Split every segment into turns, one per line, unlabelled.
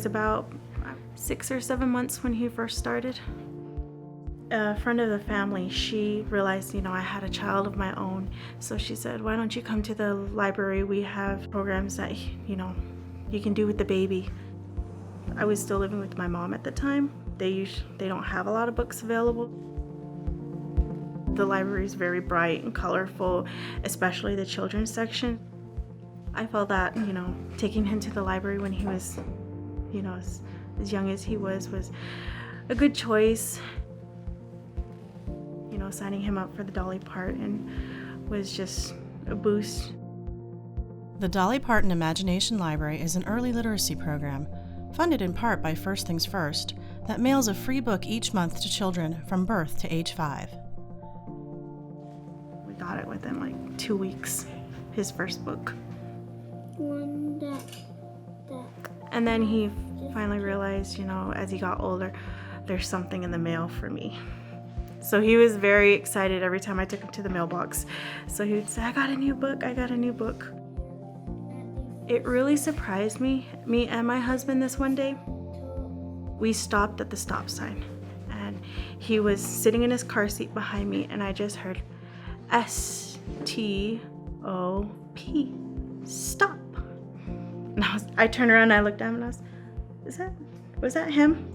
was about 6 or 7 months when he first started. A friend of the family, she realized, I had a child of my own. So she said, why don't you come to the library? We have programs that, you can do with the baby. I was still living with my mom at the time. They don't have a lot of books available. The library is very bright and colorful, especially the children's section. I felt that, taking him to the library when he was, as young as he was a good choice. Signing him up for the Dolly Parton was just a boost.
The Dolly Parton Imagination Library is an early literacy program, funded in part by First Things First, that mails a free book each month to children from birth to age 5.
We got it within 2 weeks, his first book. And then he finally realized, as he got older, there's something in the mail for me. So he was very excited every time I took him to the mailbox. So he would say, I got a new book. It really surprised me and my husband this one day. We stopped at the stop sign and he was sitting in his car seat behind me and I just heard S-T-O-P, stop. And I turned around and I looked down and I was that him?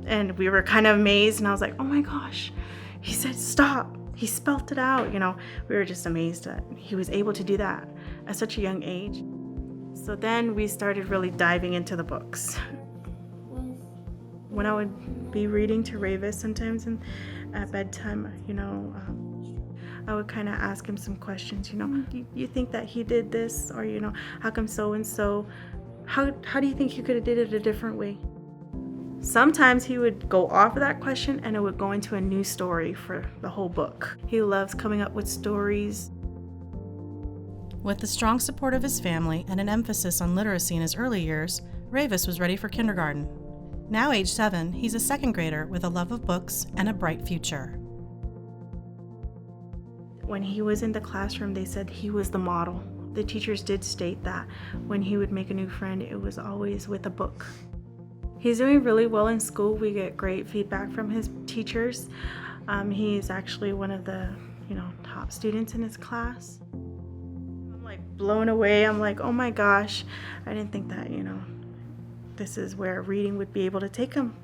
And we were kind of amazed and I was like, oh my gosh, he said stop. He spelt it out, We were just amazed that he was able to do that at such a young age. So then we started really diving into the books. When I would be reading to Raivis sometimes at bedtime, I would kind of ask him some questions, you think that he did this? Or, how come so-and-so? How do you think you could have did it a different way? Sometimes he would go off of that question and it would go into a new story for the whole book. He loves coming up with stories.
With the strong support of his family and an emphasis on literacy in his early years, Raivis was ready for kindergarten. Now age 7, he's a second grader with a love of books and a bright future.
When he was in the classroom, they said he was the model. The teachers did state that when he would make a new friend, it was always with a book. He's doing really well in school. We get great feedback from his teachers. He's actually one of the, top students in his class. I'm blown away. I'm like, oh my gosh, I didn't think that, this is where reading would be able to take him.